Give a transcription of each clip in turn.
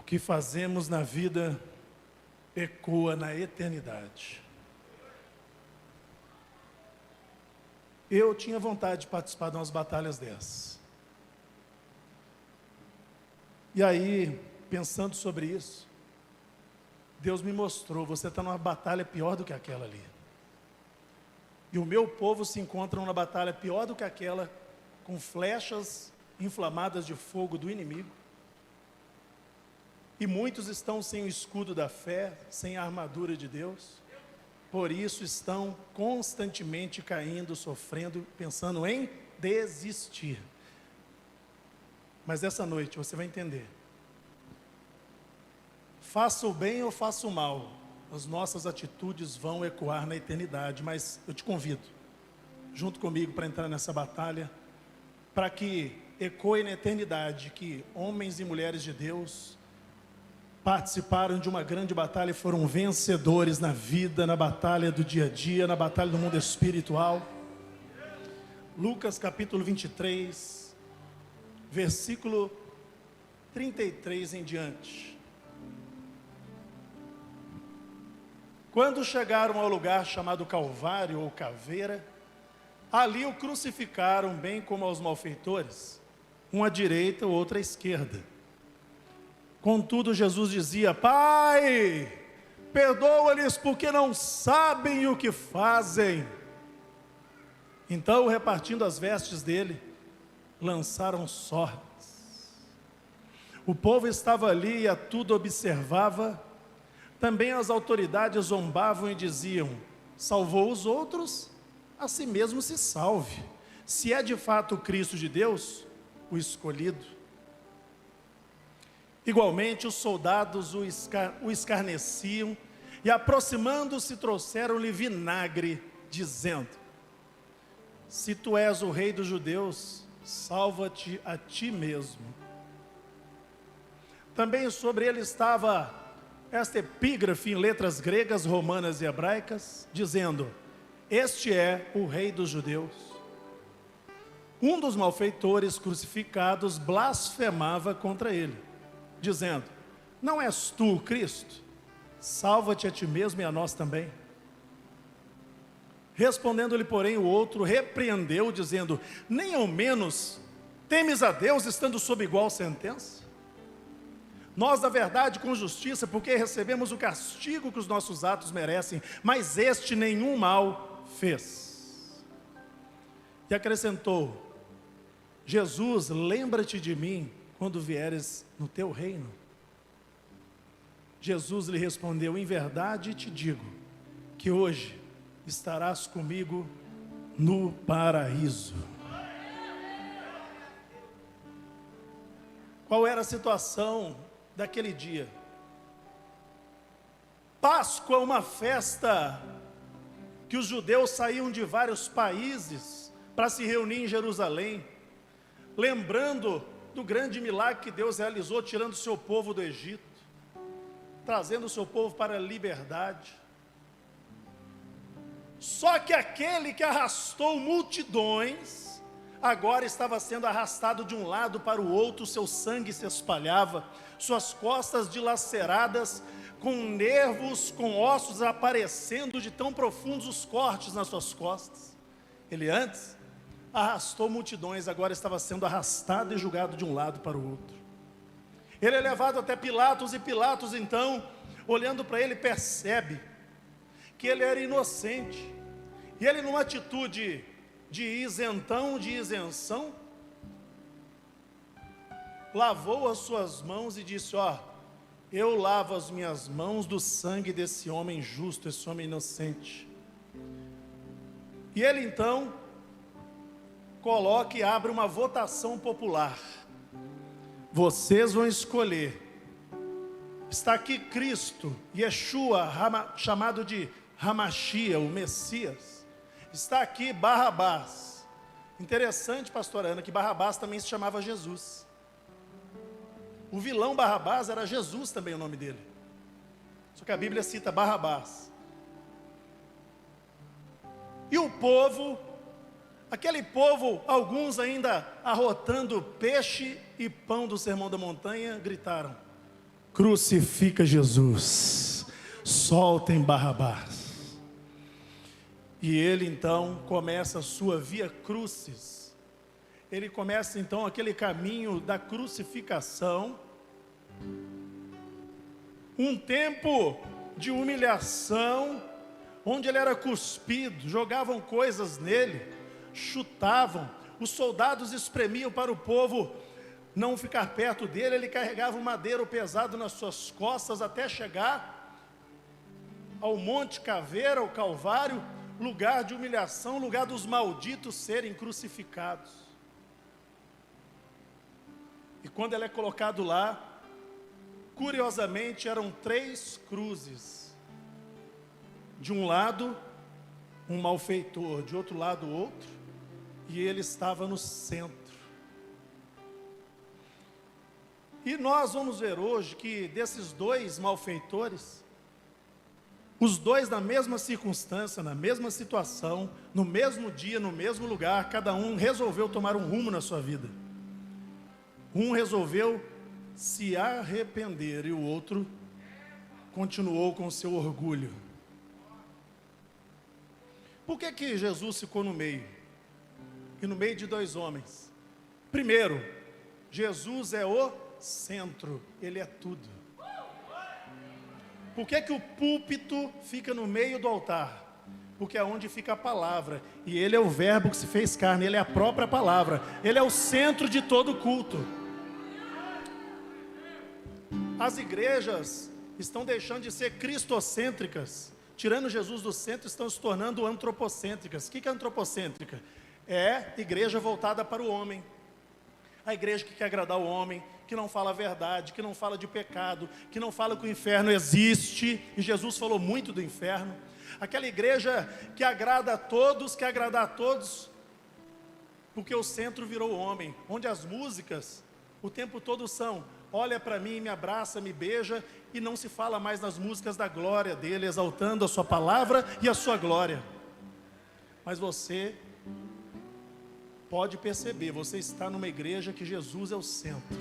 que fazemos na vida ecoa na eternidade. Eu tinha vontade de participar de umas batalhas dessas. E aí, pensando sobre isso, Deus me mostrou, você está numa batalha pior do que aquela ali. E o meu povo se encontra numa batalha pior do que aquela, com flechas inflamadas de fogo do inimigo. E muitos estão sem o escudo da fé, sem a armadura de Deus. Por isso estão constantemente caindo, sofrendo, pensando em desistir. Mas essa noite você vai entender. Faça o bem ou faça o mal, as nossas atitudes vão ecoar na eternidade. Mas eu te convido, junto comigo, para entrar nessa batalha, para que ecoe na eternidade que homens e mulheres de Deus participaram de uma grande batalha e foram vencedores na vida, na batalha do dia a dia, na batalha do mundo espiritual. Lucas capítulo 23, versículo 33 em diante. Quando chegaram ao lugar chamado Calvário ou Caveira, ali o crucificaram, bem como aos malfeitores, um à direita, o outro à esquerda. Contudo, Jesus dizia: Pai, perdoa-lhes porque não sabem o que fazem. Então, repartindo as vestes dele, lançaram sortes. O povo estava ali e a tudo observava. Também as autoridades zombavam e diziam: salvou os outros, a si mesmo se salve. Se é de fato o Cristo de Deus, o escolhido. Igualmente os soldados o escarneciam e, aproximando-se, trouxeram-lhe vinagre, dizendo: se tu és o rei dos judeus, salva-te a ti mesmo. Também sobre ele estava esta epígrafe em letras gregas, romanas e hebraicas, dizendo: este é o rei dos judeus. Um dos malfeitores crucificados blasfemava contra ele, dizendo: não és tu o Cristo? Salva-te a ti mesmo e a nós também. Respondendo-lhe, porém, o outro repreendeu, dizendo: nem ao menos temes a Deus, estando sob igual sentença? Nós, na verdade, com justiça, porque recebemos o castigo que os nossos atos merecem, mas este nenhum mal fez. E acrescentou: Jesus, lembra-te de mim quando vieres no teu reino. Jesus lhe respondeu: em verdade te digo, que hoje estarás comigo no paraíso. Qual era a situação daquele dia? Páscoa, uma festa que os judeus saíam de vários países para se reunir em Jerusalém, lembrando do grande milagre que Deus realizou, tirando o seu povo do Egito, trazendo o seu povo para a liberdade. Só que aquele que arrastou multidões, agora estava sendo arrastado de um lado para o outro, seu sangue se espalhava, suas costas dilaceradas, com nervos, com ossos aparecendo de tão profundos os cortes nas suas costas. Ele antes arrastou multidões, agora estava sendo arrastado e julgado de um lado para o outro. Ele é levado até Pilatos, e Pilatos então, olhando para ele, percebe que ele era inocente, e ele, numa atitude de isentão, de isenção, lavou as suas mãos e disse: ó, eu lavo as minhas mãos do sangue desse homem justo, esse homem inocente. E ele então coloca e abre uma votação popular. Vocês vão escolher. Está aqui Cristo, Yeshua, chamado de Hamashia, o Messias. Está aqui Barrabás. Interessante, pastora Ana, que Barrabás também se chamava Jesus. O vilão Barrabás era Jesus também o nome dele. Só que a Bíblia cita Barrabás. E o povo, aquele povo, alguns ainda arrotando peixe e pão do Sermão da Montanha, gritaram: crucifica Jesus, soltem Barrabás. E ele então começa a sua via crucis. Ele começa então aquele caminho da crucificação, um tempo de humilhação, onde ele era cuspido, jogavam coisas nele, chutavam, os soldados espremiam para o povo não ficar perto dele, ele carregava um madeiro pesado nas suas costas até chegar ao Monte Caveira, ao Calvário, lugar de humilhação, lugar dos malditos serem crucificados. E quando ele é colocado lá, curiosamente eram 3 cruzes. De um lado, um malfeitor, de outro lado, outro, e ele estava no centro. E nós vamos ver hoje que desses 2 malfeitores, os 2 na mesma circunstância, na mesma situação, no mesmo dia, no mesmo lugar, cada um resolveu tomar um rumo na sua vida. Um resolveu se arrepender e o outro continuou com o seu orgulho. Por que Jesus ficou no meio? E no meio de 2 homens? Primeiro, Jesus é o centro, ele é tudo. Por que o púlpito fica no meio do altar? Porque é onde fica a palavra, e ele é o verbo que se fez carne, ele é a própria palavra, ele é o centro de todo o culto. As igrejas estão deixando de ser cristocêntricas, tirando Jesus do centro, estão se tornando antropocêntricas. O que é antropocêntrica? É igreja voltada para o homem, a igreja que quer agradar o homem, que não fala a verdade, que não fala de pecado, que não fala que o inferno existe, e Jesus falou muito do inferno. Aquela igreja que agrada a todos, quer agradar a todos, porque o centro virou o homem, onde as músicas o tempo todo são: olha para mim, me abraça, me beija, e não se fala mais nas músicas da glória dele, exaltando a sua palavra e a sua glória. Mas você pode perceber, você está numa igreja que Jesus é o centro.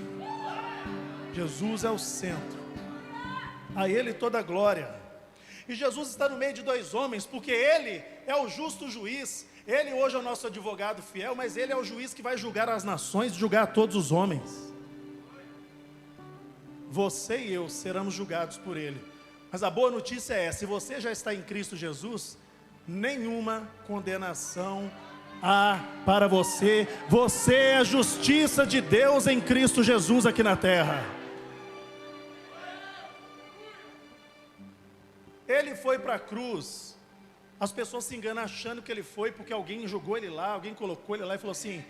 Jesus é o centro. A ele toda a glória. E Jesus está no meio de 2 homens, porque ele é o justo juiz. Ele hoje é o nosso advogado fiel, mas ele é o juiz que vai julgar as nações, julgar todos os homens. Você e eu seremos julgados por ele. Mas a boa notícia é, se você já está em Cristo Jesus, nenhuma condenação há para você. Você é a justiça de Deus em Cristo Jesus aqui na terra. Ele foi para a cruz. As pessoas se enganam achando que ele foi porque alguém jogou ele lá, alguém colocou ele lá e falou assim: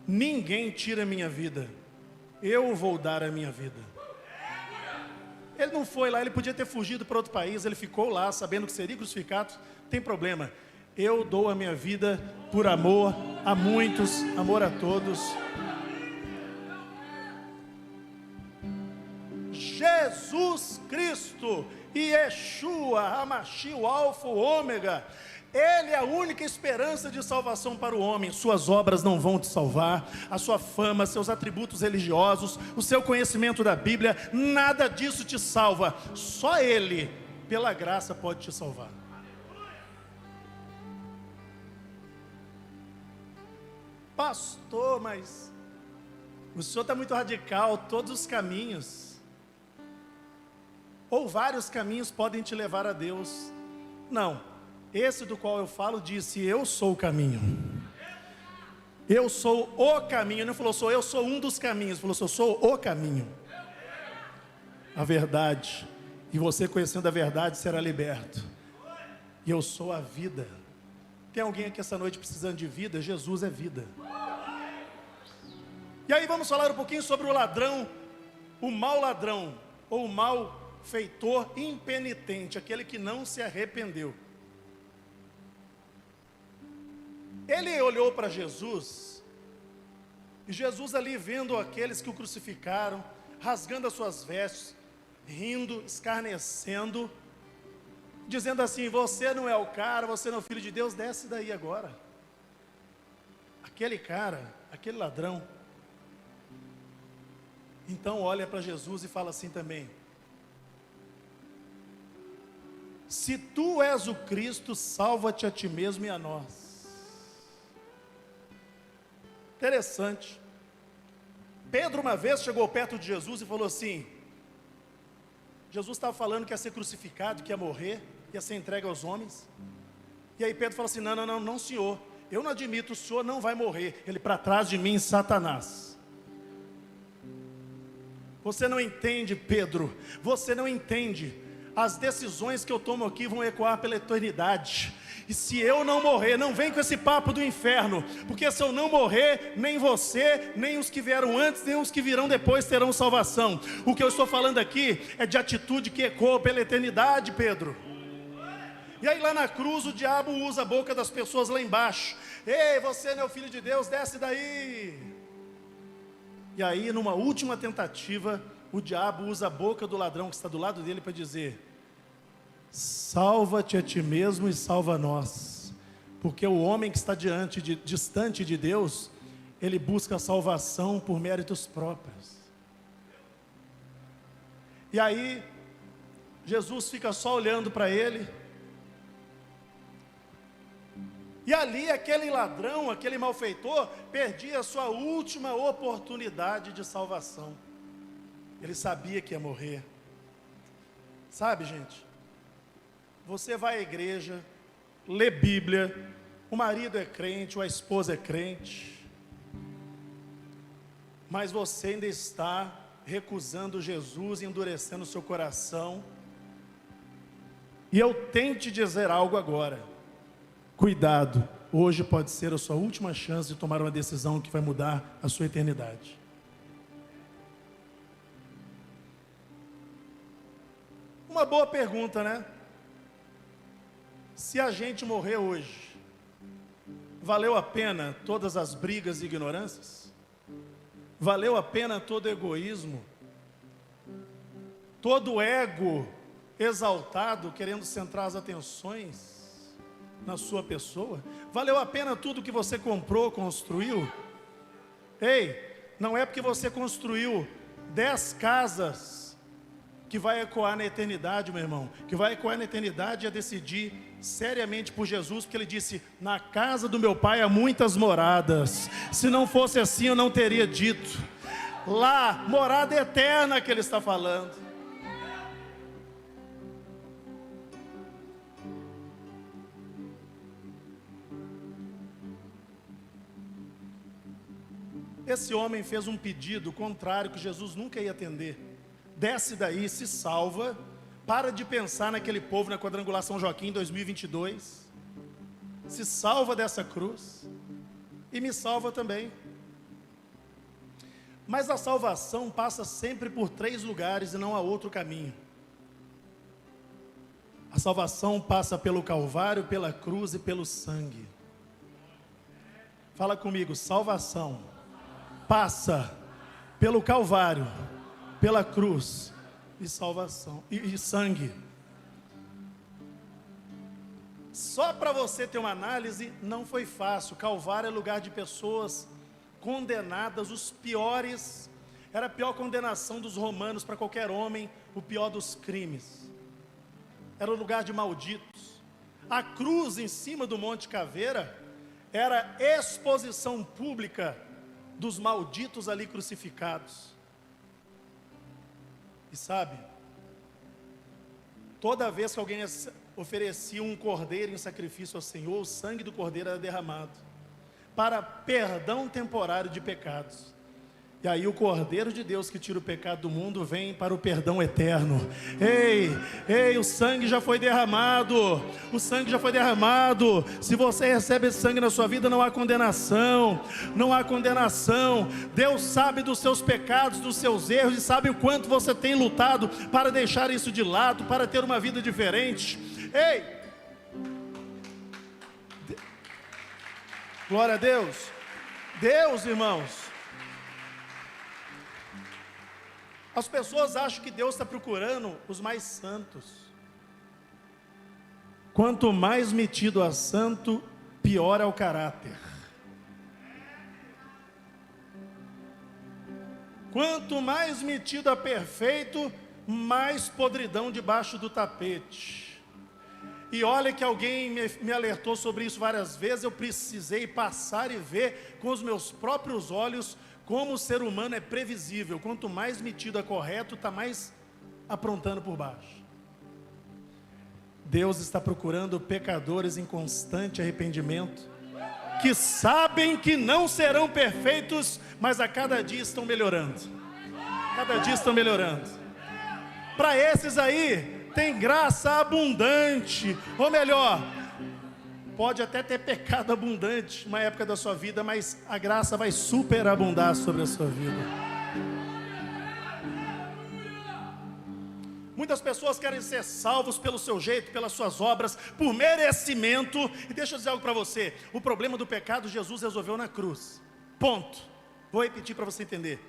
ninguém tira a minha vida, eu vou dar a minha vida. Ele não foi lá, ele podia ter fugido para outro país, ele ficou lá sabendo que seria crucificado. Tem problema, eu dou a minha vida por amor a muitos, amor a todos. Jesus Cristo, Yeshua, Hamashi, o Alfa, o Ômega, ele é a única esperança de salvação para o homem. Suas obras não vão te salvar, a sua fama, seus atributos religiosos, o seu conhecimento da Bíblia, nada disso te salva. Só ele, pela graça, pode te salvar. Pastor, mas o senhor está muito radical. Todos os caminhos, ou vários caminhos, podem te levar a Deus. Não, esse do qual eu falo disse: eu sou o caminho, eu sou o caminho. Não falou eu sou um dos caminhos, falou eu sou o caminho, a verdade, e você conhecendo a verdade será liberto. E eu sou a vida. Tem alguém aqui essa noite precisando de vida? Jesus é vida. E aí vamos falar um pouquinho sobre o ladrão, o mau ladrão, ou o malfeitor impenitente, aquele que não se arrependeu. Ele olhou para Jesus, e Jesus ali vendo aqueles que o crucificaram, rasgando as suas vestes, rindo, escarnecendo, dizendo assim: você não é o cara, você não é o filho de Deus, desce daí agora. Aquele cara, aquele ladrão, Então olha para Jesus e fala assim também: se tu és o Cristo, salva-te a ti mesmo e a nós. Interessante. Pedro uma vez chegou perto de Jesus e falou assim, Jesus estava falando que ia ser crucificado, que ia morrer, ia ser entregue aos homens. E aí Pedro falou assim, não senhor, eu não admito, o senhor não vai morrer. Ele, para trás de mim, Satanás. Você não entende, Pedro, você não entende. As decisões que eu tomo aqui vão ecoar pela eternidade. E se eu não morrer, não vem com esse papo do inferno, porque se eu não morrer, nem você, nem os que vieram antes, nem os que virão depois terão salvação. O que eu estou falando aqui é de atitude que ecoa pela eternidade, Pedro. E aí lá na cruz o diabo usa a boca das pessoas lá embaixo. Ei, você não é o filho de Deus, desce daí. E aí numa última tentativa, o diabo usa a boca do ladrão que está do lado dele para dizer: salva-te a ti mesmo e salva nós. Porque o homem que está distante de Deus, ele busca a salvação por méritos próprios. E aí Jesus fica só olhando para ele. E ali aquele ladrão, aquele malfeitor, perdia a sua última oportunidade de salvação. Ele sabia que ia morrer. Sabe, gente? Você vai à igreja, lê Bíblia, o marido é crente, a esposa é crente, mas você ainda está recusando Jesus e endurecendo o seu coração. E eu tenho que te dizer algo agora. Cuidado, hoje pode ser a sua última chance de tomar uma decisão que vai mudar a sua eternidade. Uma boa pergunta, né? Se a gente morrer hoje, valeu a pena todas as brigas e ignorâncias? Valeu a pena todo o egoísmo? Todo o ego exaltado, querendo centrar as atenções na sua pessoa? Valeu a pena tudo que você comprou, construiu? Ei, não é porque você construiu 10 casas que vai ecoar na eternidade, meu irmão. Que vai ecoar na eternidade é decidir seriamente por Jesus, porque ele disse: na casa do meu pai há muitas moradas. Se não fosse assim eu não teria dito. Lá, morada eterna que ele está falando. Esse homem fez um pedido contrário que Jesus nunca ia atender. Desce daí, se salva, para de pensar naquele povo na quadrangular São Joaquim em 2022, se salva dessa cruz, e me salva também. Mas a salvação passa sempre por 3 lugares e não há outro caminho. A salvação passa pelo Calvário, pela cruz e pelo sangue. Fala comigo, salvação passa pelo Calvário, pela cruz e salvação e sangue. Só para você ter uma análise, não foi fácil. Calvário é lugar de pessoas condenadas, os piores. Era a pior condenação dos romanos para qualquer homem, o pior dos crimes. Era o lugar de malditos. A cruz em cima do Monte Caveira era exposição pública dos malditos ali crucificados. E sabe, toda vez que alguém oferecia um cordeiro em sacrifício ao Senhor, o sangue do cordeiro era derramado para perdão temporário de pecados. E aí o Cordeiro de Deus que tira o pecado do mundo vem para o perdão eterno. Ei, o sangue já foi derramado. O sangue já foi derramado. Se você recebe esse sangue na sua vida, não há condenação. Não há condenação. Deus sabe dos seus pecados, dos seus erros, e sabe o quanto você tem lutado para deixar isso de lado, para ter uma vida diferente. Ei! Glória a Deus. Deus, irmãos. As pessoas acham que Deus está procurando os mais santos. Quanto mais metido a santo, pior é o caráter. Quanto mais metido a perfeito, mais podridão debaixo do tapete. E olha que alguém me alertou sobre isso várias vezes. Eu precisei passar e ver com os meus próprios olhos como o ser humano é previsível. Quanto mais metido a correto, está mais aprontando por baixo. Deus está procurando pecadores em constante arrependimento, que sabem que não serão perfeitos, mas a cada dia estão melhorando. Cada dia estão melhorando. Para esses aí, tem graça abundante. Ou melhor, pode até ter pecado abundante uma época da sua vida, mas a graça vai superabundar sobre a sua vida. Muitas pessoas querem ser salvos pelo seu jeito, pelas suas obras, por merecimento. E deixa eu dizer algo para você. O problema do pecado, Jesus resolveu na cruz. Ponto. Vou repetir para você entender.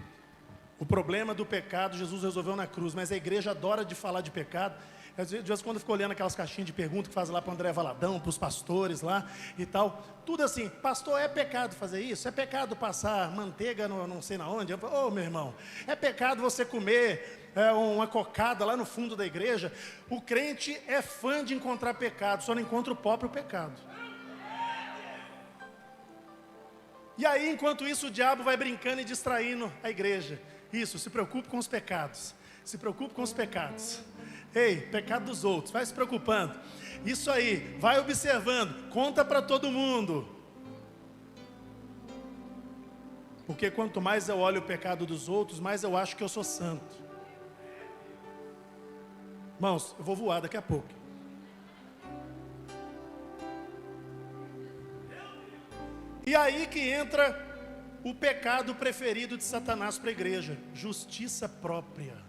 O problema do pecado, Jesus resolveu na cruz. Mas a igreja adora de falar de pecado. De vez em quando eu fico olhando aquelas caixinhas de perguntas que fazem lá para o André Valadão, para os pastores lá e tal. Tudo assim, pastor, é pecado fazer isso? É pecado passar manteiga no, não sei na onde? Ô, meu irmão, é pecado você comer uma cocada lá no fundo da igreja? O crente é fã de encontrar pecado, só não encontra o próprio pecado. E aí, enquanto isso, o diabo vai brincando e distraindo a igreja. Isso, se preocupe com os pecados. Se preocupe com os pecados. Ei, pecado dos outros, vai se preocupando. Isso aí, vai observando, conta para todo mundo. Porque quanto mais eu olho o pecado dos outros, mais eu acho que eu sou santo. Irmãos, eu vou voar daqui a pouco. E aí que entra o pecado preferido de Satanás para a igreja: justiça própria.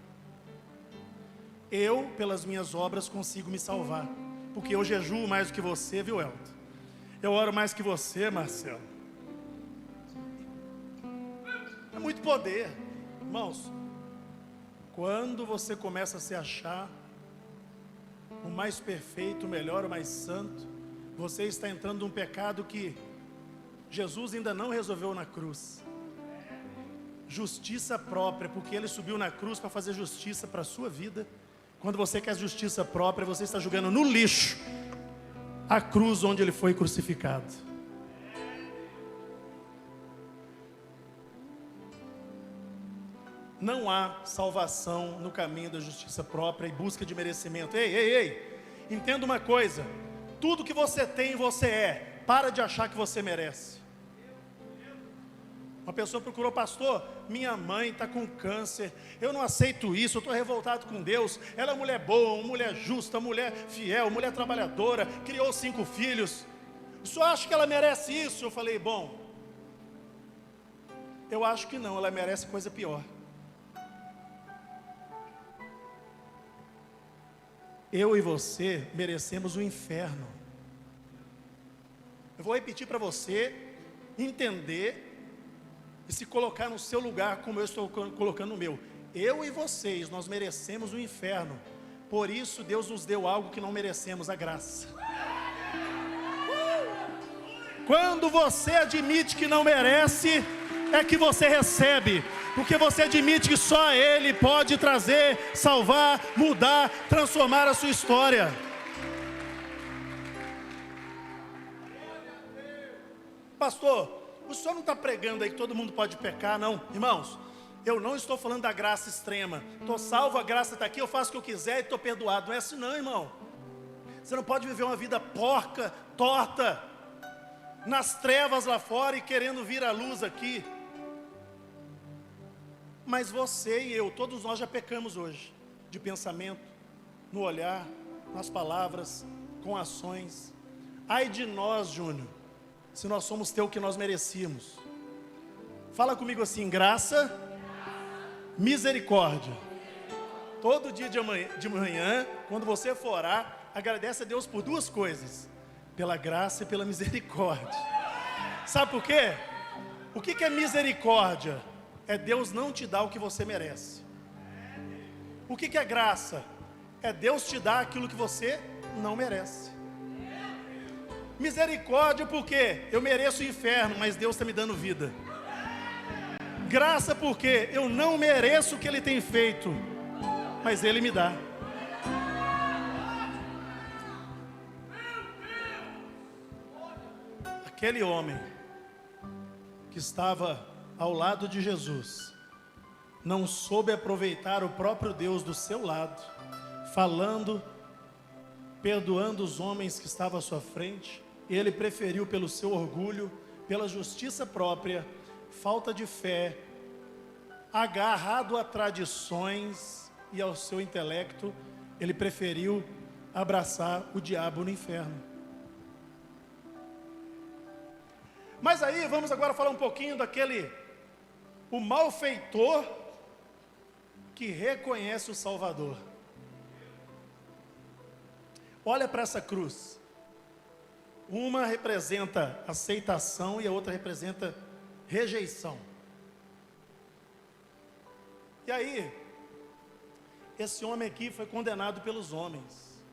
Eu, pelas minhas obras, consigo me salvar, porque eu jejuo mais do que você, viu, Elton? Eu oro mais que você, Marcelo. É muito poder. Irmãos, quando você começa a se achar o mais perfeito, o melhor, o mais santo, você está entrando num pecado que Jesus ainda não resolveu na cruz. Justiça própria, porque Ele subiu na cruz para fazer justiça para a sua vida. Quando você quer justiça própria, você está jogando no lixo a cruz onde Ele foi crucificado. Não há salvação no caminho da justiça própria e busca de merecimento. Ei, entenda uma coisa: tudo que você tem, você é. Para de achar que você merece. Uma pessoa procurou: pastor, minha mãe está com câncer, eu não aceito isso, eu estou revoltado com Deus. Ela é uma mulher boa, uma mulher justa, uma mulher fiel, uma mulher trabalhadora, criou 5 filhos. O senhor acha que ela merece isso? Eu falei: bom, eu acho que não, ela merece coisa pior. Eu e você merecemos o inferno. Eu vou repetir para você entender e se colocar no seu lugar como eu estou colocando o meu. Eu e vocês, nós merecemos o inferno. Por isso Deus nos deu algo que não merecemos: a graça. Quando você admite que não merece, é que você recebe. Porque você admite que só Ele pode trazer, salvar, mudar, transformar a sua história. Pastor, o senhor não está pregando aí que todo mundo pode pecar, não? Irmãos, eu não estou falando da graça extrema. Estou salvo, a graça está aqui, eu faço o que eu quiser e estou perdoado. Não é assim não, irmão. Você não pode viver uma vida porca, torta, nas trevas lá fora e querendo vir à luz aqui. Mas você e eu, todos nós já pecamos hoje, de pensamento, no olhar, nas palavras, com ações. Ai de nós, Júnior, se nós somos ter o que nós merecíamos. Fala comigo assim: graça, misericórdia. Todo dia de manhã, quando você for orar, agradece a Deus por 2 coisas: pela graça e pela misericórdia. Sabe por quê? O que é misericórdia? É Deus não te dar o que você merece. O que é graça? É Deus te dar aquilo que você não merece. Misericórdia, porque eu mereço o inferno, mas Deus está me dando vida. Graça porque eu não mereço o que Ele tem feito, mas Ele me dá. Aquele homem que estava ao lado de Jesus não soube aproveitar o próprio Deus do seu lado, falando, perdoando os homens que estavam à sua frente. Ele preferiu, pelo seu orgulho, pela justiça própria, falta de fé, agarrado a tradições e ao seu intelecto, ele preferiu abraçar o diabo no inferno. Mas aí vamos agora falar um pouquinho o malfeitor que reconhece o Salvador. Olha para essa cruz. Uma representa aceitação e a outra representa rejeição. E aí, esse homem aqui foi condenado pelos homens.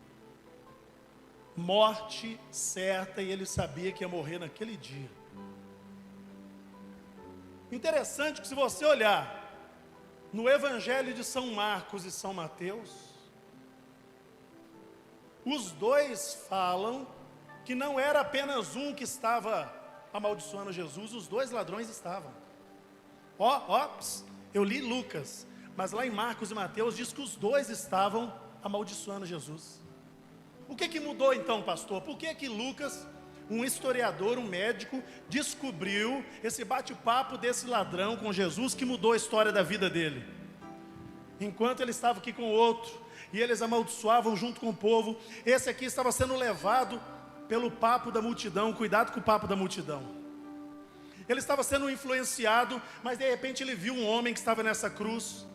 Morte certa, e ele sabia que ia morrer naquele dia. Interessante que, se você olhar no Evangelho de São Marcos e São Mateus, os dois falam que não era apenas um que estava amaldiçoando Jesus, os dois ladrões estavam. Eu li Lucas, mas lá em Marcos e Mateus diz que os dois estavam amaldiçoando Jesus. O que mudou então, pastor? Por que Lucas, um historiador, um médico, descobriu esse bate-papo desse ladrão com Jesus que mudou a história da vida dele? Enquanto ele estava aqui com o outro, e eles amaldiçoavam junto com o povo, esse aqui estava sendo levado pelo papo da multidão. Cuidado com o papo da multidão. Ele estava sendo influenciado, mas de repente ele viu um homem que estava nessa cruz,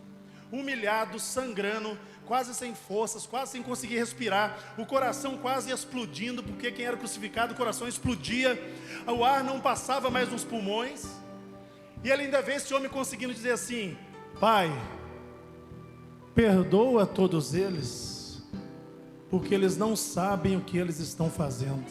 humilhado, sangrando, quase sem forças, quase sem conseguir respirar, o coração quase explodindo, porque quem era crucificado, o coração explodia, o ar não passava mais nos pulmões, e ele ainda vê esse homem conseguindo dizer assim: Pai, perdoa todos eles, porque eles não sabem o que eles estão fazendo.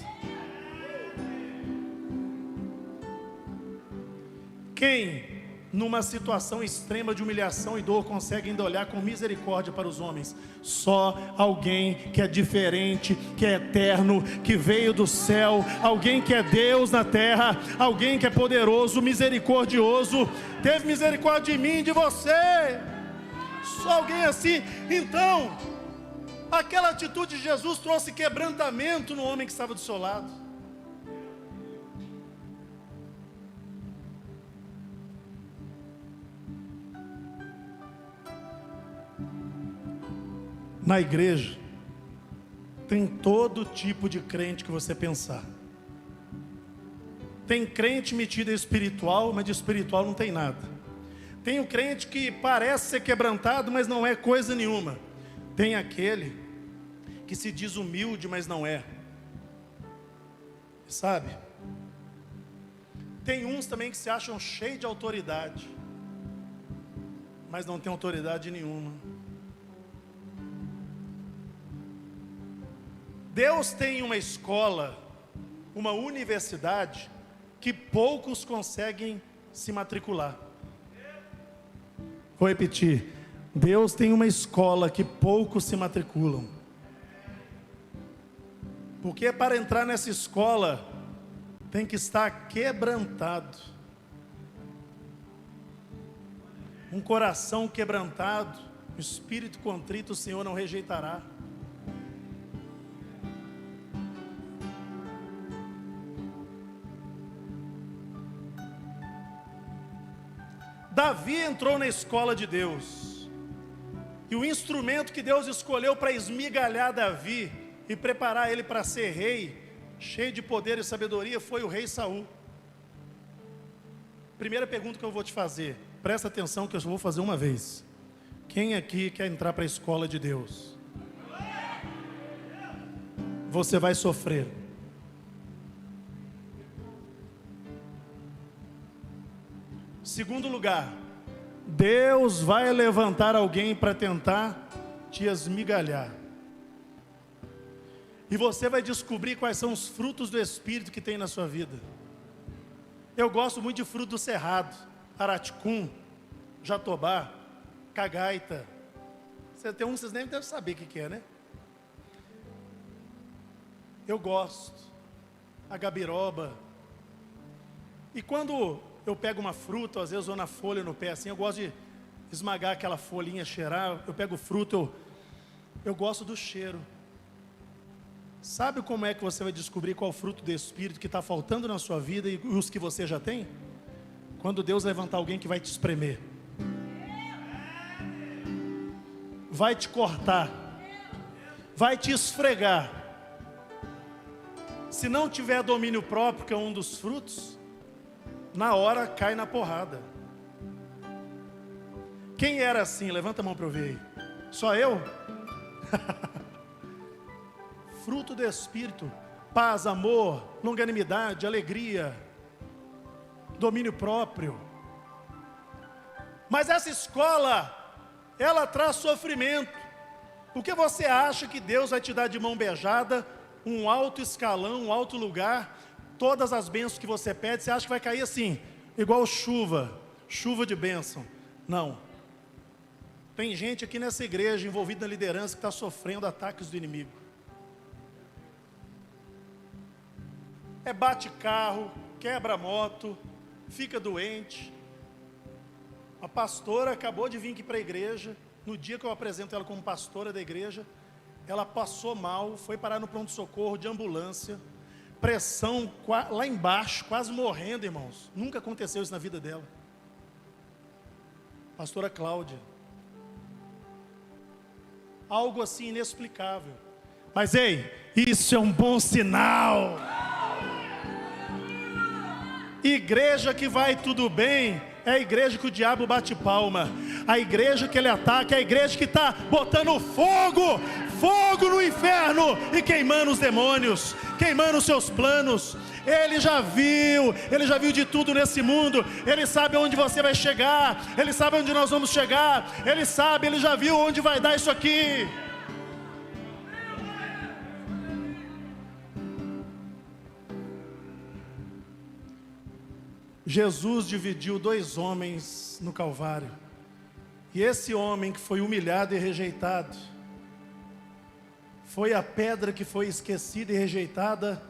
Quem, numa situação extrema de humilhação e dor, consegue ainda olhar com misericórdia para os homens? Só alguém que é diferente, que é eterno, que veio do céu, alguém que é Deus na terra, alguém que é poderoso, misericordioso, teve misericórdia de mim e de você. Só alguém assim. Então, aquela atitude de Jesus trouxe quebrantamento no homem que estava do seu lado. Na igreja, tem todo tipo de crente que você pensar. Tem crente metido em espiritual, mas de espiritual não tem nada. Tem o crente que parece ser quebrantado, mas não é coisa nenhuma. Tem aquele que se diz humilde, mas não é. Sabe? Tem uns também que se acham cheios de autoridade, mas não tem autoridade nenhuma. Deus tem uma escola, uma universidade, que poucos conseguem se matricular. Vou repetir. Deus tem uma escola que poucos se matriculam. Porque para entrar nessa escola, tem que estar quebrantado. Um coração quebrantado, um espírito contrito, o Senhor não rejeitará. Davi entrou na escola de Deus, e o instrumento que Deus escolheu para esmigalhar Davi e preparar ele para ser rei, cheio de poder e sabedoria, foi o rei Saul. Primeira pergunta que eu vou te fazer, presta atenção que eu só vou fazer uma vez. Quem aqui quer entrar para a escola de Deus? Você vai sofrer. Segundo lugar, Deus vai levantar alguém para tentar te esmigalhar. E você vai descobrir quais são os frutos do Espírito que tem na sua vida. Eu gosto muito de fruto do cerrado, araticum, jatobá, cagaita. Você tem um, vocês nem devem saber o que é, né? Eu gosto. A gabiroba. E quando eu pego uma fruta, às vezes ou na folha, no pé assim, eu gosto de esmagar aquela folhinha, cheirar. Eu pego fruta, eu gosto do cheiro. Sabe como é que você vai descobrir qual fruto do Espírito que está faltando na sua vida e os que você já tem? Quando Deus levantar alguém que vai te espremer, vai te cortar, vai te esfregar. Se não tiver domínio próprio, que é um dos frutos, na hora cai na porrada. Quem era assim? Levanta a mão para eu ver aí. Só eu? Fruto do Espírito: paz, amor, longanimidade, alegria, domínio próprio. Mas essa escola, ela traz sofrimento, porque você acha que Deus vai te dar de mão beijada um alto escalão, um alto lugar, todas as bênçãos que você pede, você acha que vai cair assim, igual chuva de bênção. Não. Tem gente aqui nessa igreja envolvida na liderança que está sofrendo ataques do inimigo. Bate carro, quebra moto, fica doente. A pastora acabou de vir aqui para a igreja. No dia que eu apresento ela como pastora da igreja, ela passou mal, foi parar no pronto-socorro de ambulância, pressão lá embaixo, quase morrendo, irmãos. Nunca aconteceu isso na vida dela. Pastora Cláudia. Algo assim inexplicável. Mas ei, isso é um bom sinal. Igreja que vai tudo bem é a igreja que o diabo bate palma. A igreja que ele ataca é a igreja que está botando fogo no inferno e queimando os demônios, queimando os seus planos. Ele já viu de tudo nesse mundo. Ele sabe onde você vai chegar, ele sabe onde nós vamos chegar, ele já viu onde vai dar isso aqui. Jesus dividiu 2 homens no Calvário. E esse homem que foi humilhado e rejeitado, foi a pedra que foi esquecida e rejeitada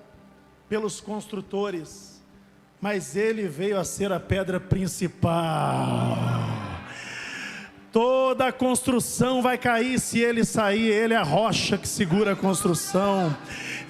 pelos construtores, mas ele veio a ser a pedra principal. Toda a construção vai cair se ele sair. Ele é a rocha que segura a construção.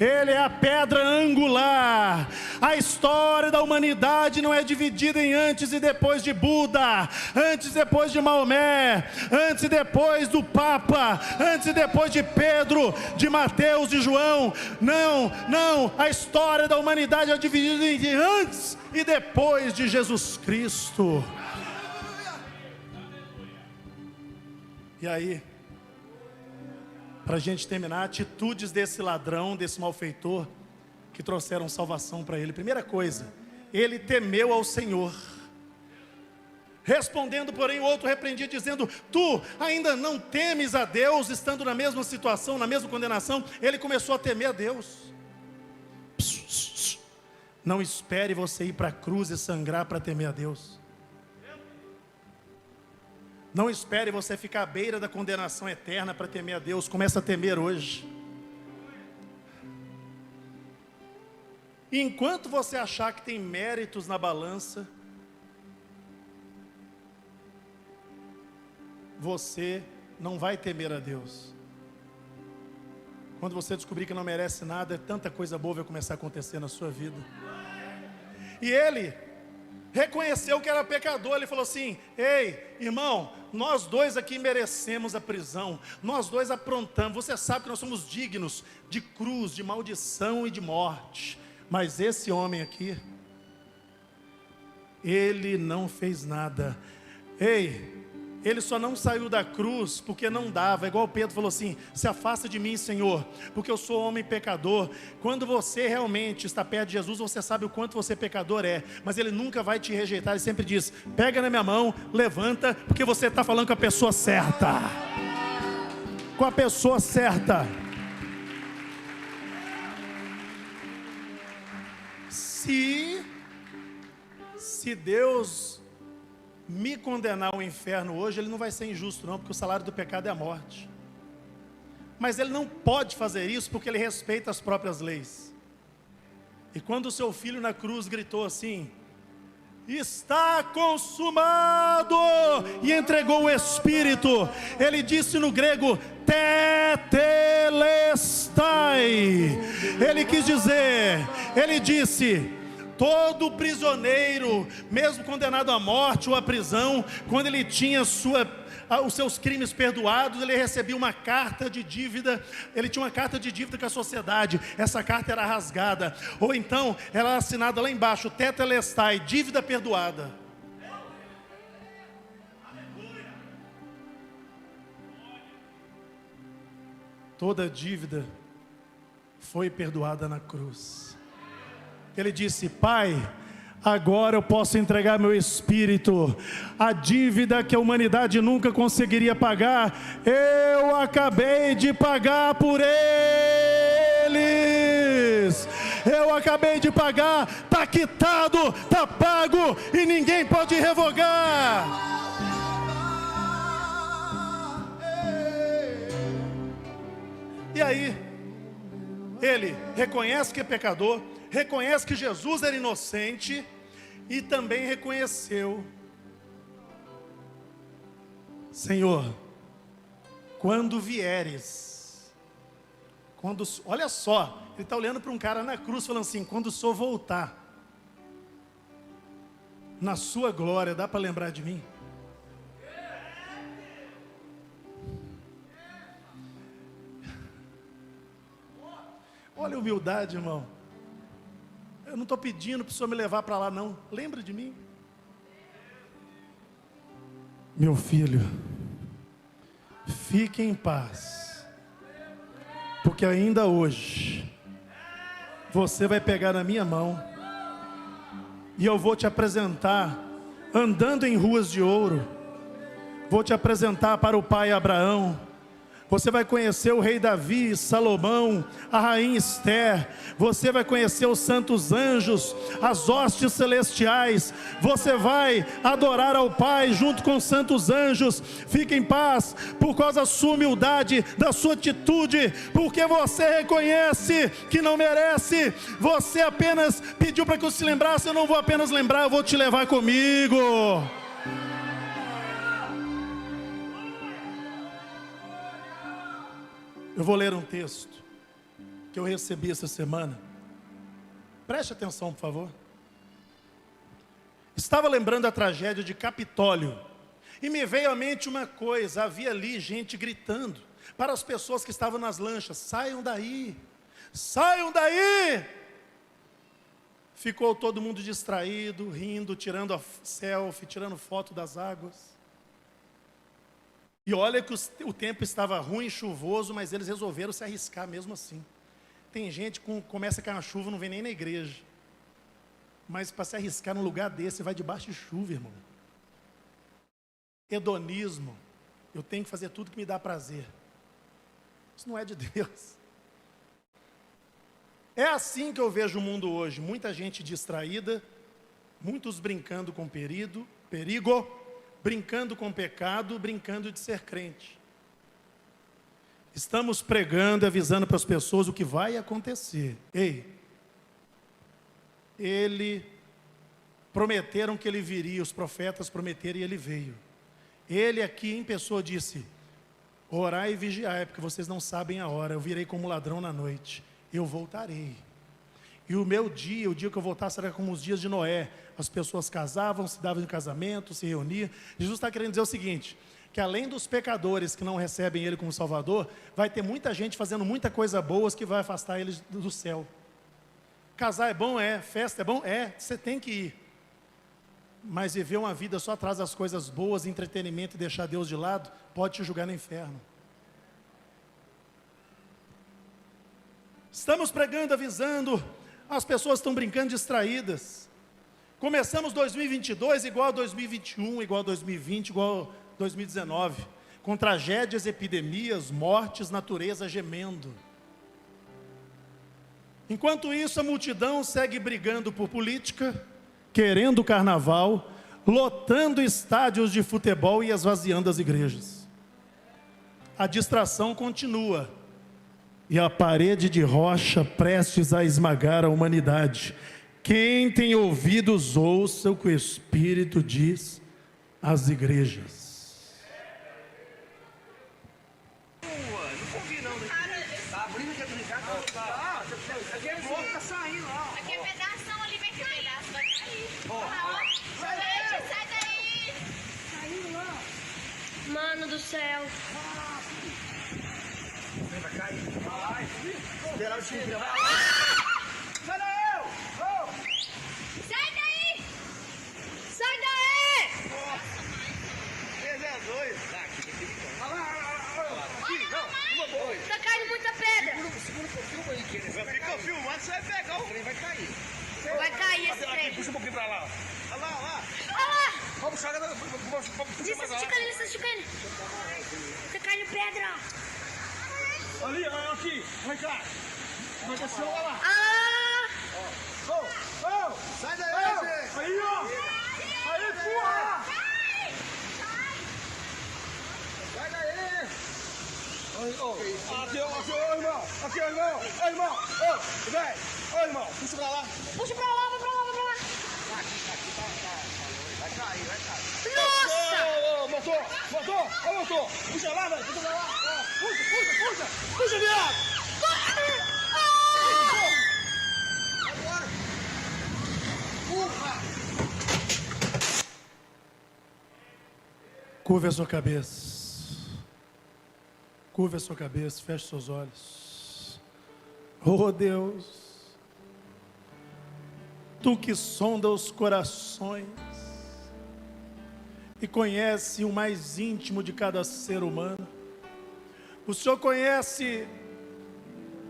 Ele é a pedra angular. A história da humanidade não é dividida em antes e depois de Buda, antes e depois de Maomé, antes e depois do Papa, antes e depois de Pedro, de Mateus, de João. Não, a história da humanidade é dividida em antes e depois de Jesus Cristo. E aí, para a gente terminar, atitudes desse ladrão, desse malfeitor, que trouxeram salvação para ele. Primeira coisa, ele temeu ao Senhor. Respondendo, porém, o outro repreendia, dizendo: tu ainda não temes a Deus, estando na mesma situação, na mesma condenação. Ele começou a temer a Deus. Não espere você ir para a cruz e sangrar para temer a Deus. Não espere você ficar à beira da condenação eterna para temer a Deus. Comece a temer hoje. E enquanto você achar que tem méritos na balança, você não vai temer a Deus. Quando você descobrir que não merece nada, tanta coisa boa vai começar a acontecer na sua vida. E ele reconheceu que era pecador. Ele falou assim: ei, irmão, nós dois aqui merecemos a prisão, nós dois aprontamos, você sabe que nós somos dignos de cruz, de maldição e de morte, mas esse homem aqui, ele não fez nada. Ei, ele só não saiu da cruz porque não dava. Igual Pedro falou assim: se afasta de mim, Senhor, porque eu sou homem pecador. Quando você realmente está perto de Jesus, você sabe o quanto você pecador é. Mas Ele nunca vai te rejeitar. Ele sempre diz: pega na minha mão, levanta, porque você está falando com a pessoa certa. Com a pessoa certa. Se Deus me condenar ao inferno hoje, ele não vai ser injusto não, porque o salário do pecado é a morte. Mas ele não pode fazer isso porque ele respeita as próprias leis. E quando o seu filho na cruz gritou assim: está consumado, e entregou o Espírito, ele disse no grego tetelestai. Ele quis dizer, ele disse: todo prisioneiro, mesmo condenado à morte ou à prisão, quando ele tinha os seus crimes perdoados, ele recebia uma carta de dívida. Ele tinha uma carta de dívida com a sociedade. Essa carta era rasgada, ou então ela era assinada lá embaixo, tetelestai, dívida perdoada. Toda dívida foi perdoada na cruz. Ele disse: Pai, agora eu posso entregar meu espírito. A dívida que a humanidade nunca conseguiria pagar, eu acabei de pagar por eles. Eu acabei de pagar, está quitado, está pago, e ninguém pode revogar. E aí, ele reconhece que é pecador, reconhece que Jesus era inocente, e também reconheceu: Senhor, quando vieres, olha só, ele está olhando para um cara na cruz falando assim: quando o Senhor voltar na sua glória, dá para lembrar de mim? Olha a humildade, irmão. Eu não estou pedindo para o Senhor me levar para lá, não. Lembra de mim? Meu filho, fique em paz, porque ainda hoje você vai pegar na minha mão e eu vou te apresentar, andando em ruas de ouro, vou te apresentar para o pai Abraão. Você vai conhecer o rei Davi, Salomão, a rainha Esther. Você vai conhecer os santos anjos, as hostes celestiais. Você vai adorar ao Pai junto com os santos anjos. Fique em paz por causa da sua humildade, da sua atitude, porque você reconhece que não merece. Você apenas pediu para que eu se lembrasse. Eu não vou apenas lembrar, eu vou te levar comigo. Eu vou ler um texto que eu recebi essa semana. Preste atenção, por favor. Estava lembrando a tragédia de Capitólio, e me veio à mente uma coisa: havia ali gente gritando para as pessoas que estavam nas lanchas: saiam daí, saiam daí. Ficou todo mundo distraído, rindo, tirando a selfie, tirando foto das águas. E olha que o tempo estava ruim, chuvoso, mas eles resolveram se arriscar mesmo assim. Tem gente que começa a cair uma chuva, não vem nem na igreja. Mas para se arriscar num lugar desse, vai debaixo de chuva, irmão. Hedonismo. Eu tenho que fazer tudo que me dá prazer. Isso não é de Deus. É assim que eu vejo o mundo hoje. Muita gente distraída, muitos brincando com perigo, brincando com pecado, brincando de ser crente. Estamos pregando, avisando para as pessoas o que vai acontecer. Ei, prometeram que ele viria, os profetas prometeram e ele veio. Ele aqui em pessoa disse: orai e vigiai, porque vocês não sabem a hora. Eu virei como ladrão na noite, eu voltarei. E o meu dia, o dia que eu voltar, será como os dias de Noé. As pessoas casavam, se davam em casamento, se reuniam. Jesus está querendo dizer o seguinte: que além dos pecadores que não recebem Ele como Salvador, vai ter muita gente fazendo muita coisa boa que vai afastar eles do céu. Casar é bom? É. Festa é bom? É. Você tem que ir. Mas viver uma vida só atrás das coisas boas, entretenimento, e deixar Deus de lado, pode te julgar no inferno. Estamos pregando, avisando. As pessoas estão brincando distraídas. Começamos 2022 igual a 2021, igual a 2020, igual a 2019, com tragédias, epidemias, mortes, natureza gemendo. Enquanto isso, a multidão segue brigando por política, querendo carnaval, lotando estádios de futebol e esvaziando as igrejas. A distração continua, e a parede de rocha prestes a esmagar a humanidade. Quem tem ouvidos, ouça o que o Espírito diz às igrejas. Não ouvi não, tá abrindo que brincar, tá saindo, ó. Aqui é pedação ali, vai cair. Vai cair. Gente, sai daí. Saindo lá. Mano do céu. Vai cair. Vai. Esperar o time, vai. Sai daí! Sai daí. Sai daí. Três é dois. Olha lá. Aqui, não. Uma boa. Tá caindo muita pedra. Segura um pouquinho aí, Kenneth. Fica filmando, você vai pegar o trem, vai cair. Vai cair esse Aqui, trem. puxa um pouquinho pra lá. Olha lá, olha lá. Olha lá. Vamos puxar, vamos puxar mais Estica ele, estica ele. Tá caindo pedra. ali, aqui, vai cá. Vai descer, olha lá. Ah. Sai daí, gente. Aí, ó. Aí, porra. Sai daí. Aqui, irmão. Aqui, irmão. Ô, irmão. Ô, velho. Ô, irmão. Puxa pra lá. Puxa pra lá, vai pra lá, vai pra lá. Vai cair. Nossa. Ô, motor. Puxa lá, velho. Puxa pra lá. Puxa. Puxa, viado. Agora. Curve a sua cabeça. Curve a sua cabeça, feche seus olhos. Oh Deus, Tu que sonda os corações e conhece o mais íntimo de cada ser humano. O Senhor conhece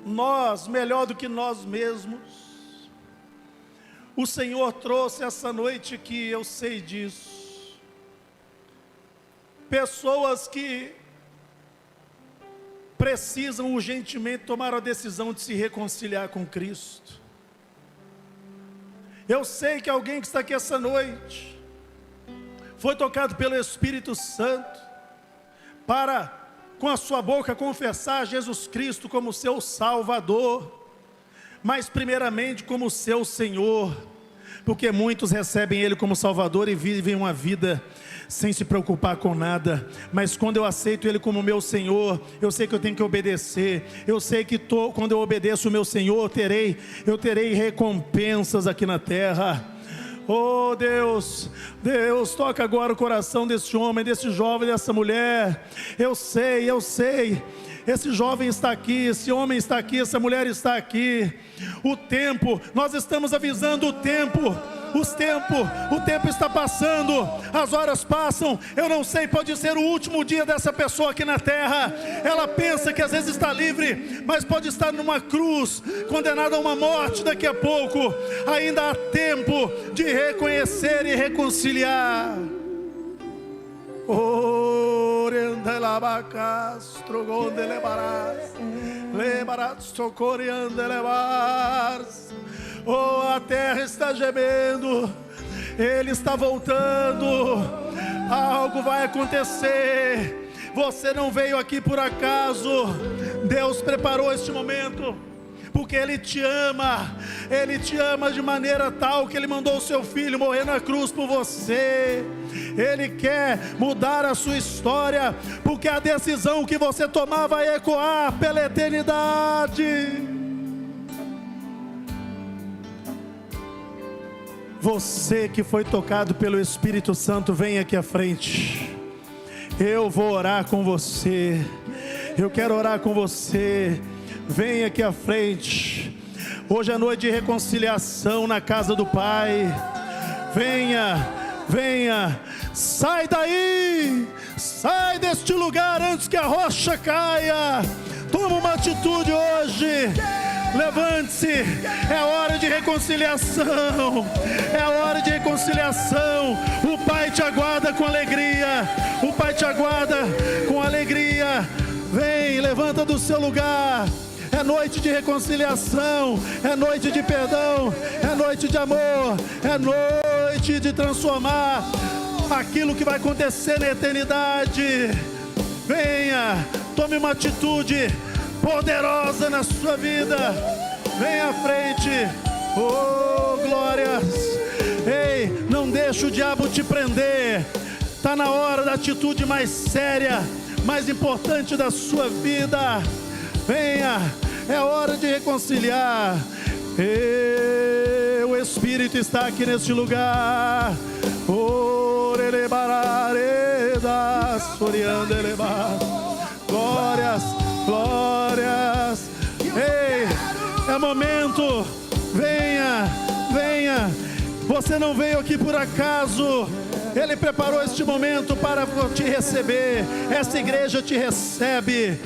nós melhor do que nós mesmos. O Senhor trouxe essa noite aqui, eu sei disso. Pessoas que precisam urgentemente tomar a decisão de se reconciliar com Cristo. Eu sei que alguém que está aqui essa noite foi tocado pelo Espírito Santo para, com a sua boca, confessar Jesus Cristo como seu Salvador, mas primeiramente como seu Senhor, porque muitos recebem Ele como Salvador e vivem uma vida sem se preocupar com nada, mas quando eu aceito Ele como meu Senhor, eu sei que eu tenho que obedecer, eu sei que quando eu obedeço o meu Senhor, eu terei recompensas aqui na terra. Oh Deus, toca agora o coração desse homem, desse jovem, dessa mulher. Eu sei, esse jovem está aqui, esse homem está aqui, essa mulher está aqui. O tempo, nós estamos avisando o tempo está passando, as horas passam, eu não sei, pode ser o último dia dessa pessoa aqui na terra. Ela pensa que às vezes está livre, mas pode estar numa cruz, condenada a uma morte daqui a pouco. Ainda há tempo de reconhecer e reconciliar. Oh, a terra está gemendo, Ele está voltando, algo vai acontecer. Você não veio aqui por acaso, Deus preparou este momento, porque Ele te ama de maneira tal que Ele mandou o seu Filho morrer na cruz por você. Ele quer mudar a sua história, porque a decisão que você tomar vai ecoar pela eternidade. Você que foi tocado pelo Espírito Santo, vem aqui à frente. Eu vou orar com você. Eu quero orar com você. Vem aqui à frente. Hoje é noite de reconciliação na casa do Pai. Venha. Sai daí. Sai deste lugar antes que a rocha caia. Toma uma atitude hoje. Levante-se, é hora de reconciliação, o Pai te aguarda com alegria, vem, levanta do seu lugar, É noite de reconciliação, é noite de perdão, é noite de amor, é noite de transformar aquilo que vai acontecer na eternidade. Venha, tome uma atitude poderosa na sua vida. Venha à frente. Oh, glórias. Ei, não deixe o diabo te prender. Está na hora da atitude mais séria, mais importante da sua vida. Venha, é hora de reconciliar. O Espírito está aqui neste lugar. Glórias, glórias. Ei, é momento. Venha, venha. Você não veio aqui por acaso. Ele preparou este momento para te receber. Essa igreja te recebe.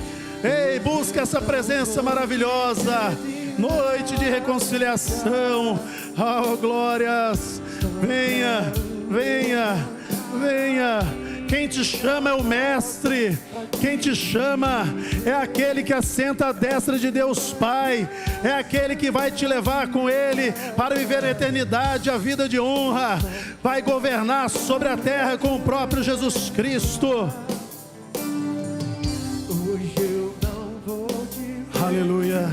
Ei, busca essa presença maravilhosa. Noite de reconciliação. Oh, glórias. Venha, venha, venha. Quem te chama é o Mestre. Quem te chama é aquele que assenta à destra de Deus Pai. É aquele que vai te levar com Ele para viver a eternidade, a vida de honra. Vai governar sobre a terra com o próprio Jesus Cristo. Aleluia.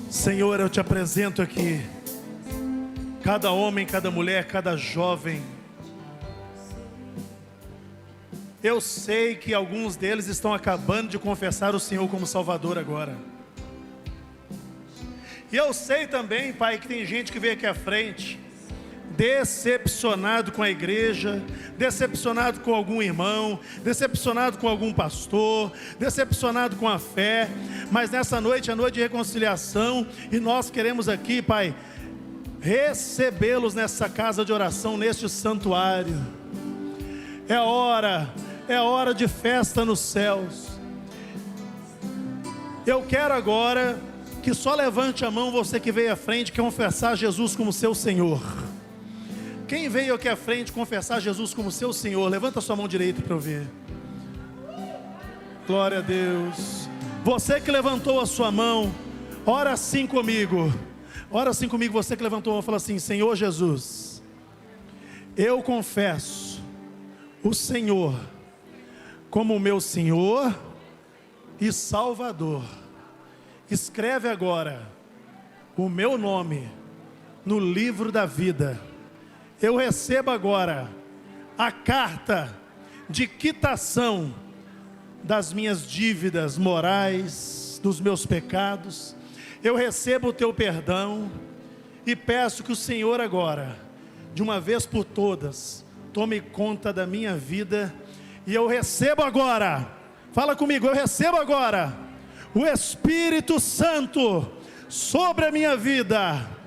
Senhor, eu te apresento aqui cada homem, cada mulher, cada jovem. Eu sei que alguns deles estão acabando de confessar o Senhor como Salvador agora. E eu sei também, Pai, que tem gente que veio aqui à frente decepcionado com a igreja, decepcionado com algum irmão, decepcionado com algum pastor, decepcionado com a fé. Mas nessa noite é noite de reconciliação, e nós queremos aqui, Pai, recebê-los nessa casa de oração, neste santuário. É hora de festa nos céus. Eu quero agora que só levante a mão você que veio à frente, que confessar Jesus como seu Senhor. Quem veio aqui à frente confessar Jesus como seu Senhor, levanta a sua mão direita para eu ver. Glória a Deus. Você que levantou a sua mão, ora assim comigo. Ora assim comigo, você que levantou a mão, fala assim: Senhor Jesus, eu confesso o Senhor como o meu Senhor e Salvador. Escreve agora o meu nome no livro da vida. Eu recebo agora a carta de quitação das minhas dívidas morais, dos meus pecados. Eu recebo o teu perdão e peço que o Senhor agora, de uma vez por todas, tome conta da minha vida. E eu recebo agora, fala comigo, eu recebo agora o Espírito Santo sobre a minha vida.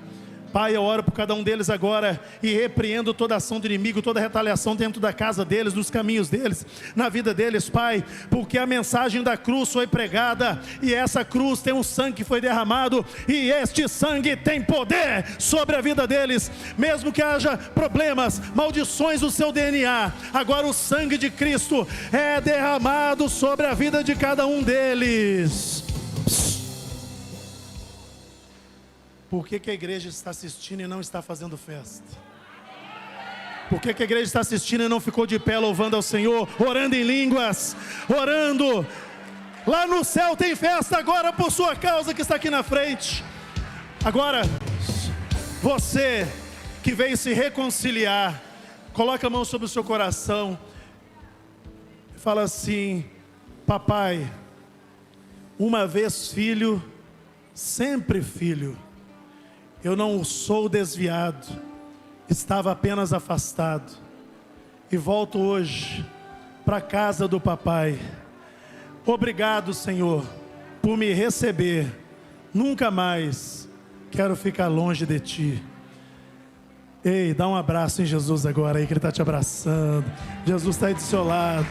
Pai, eu oro por cada um deles agora e repreendo toda ação do inimigo, toda retaliação dentro da casa deles, nos caminhos deles, na vida deles, Pai, porque a mensagem da cruz foi pregada, e essa cruz tem um sangue que foi derramado, e este sangue tem poder sobre a vida deles. Mesmo que haja problemas, maldições no seu DNA, agora o sangue de Cristo é derramado sobre a vida de cada um deles. Por que a igreja está assistindo e não está fazendo festa? Por que a igreja está assistindo e não ficou de pé louvando ao Senhor, orando em línguas, orando? Lá no céu tem festa agora por sua causa que está aqui na frente. Agora, você que veio se reconciliar, coloca a mão sobre o seu coração e fala assim: papai, uma vez filho, sempre filho. Eu não sou desviado, estava apenas afastado, e volto hoje para a casa do papai. Obrigado, Senhor, por me receber. Nunca mais quero ficar longe de Ti. Ei, dá um abraço em Jesus agora aí, que Ele está te abraçando. Jesus está aí do seu lado.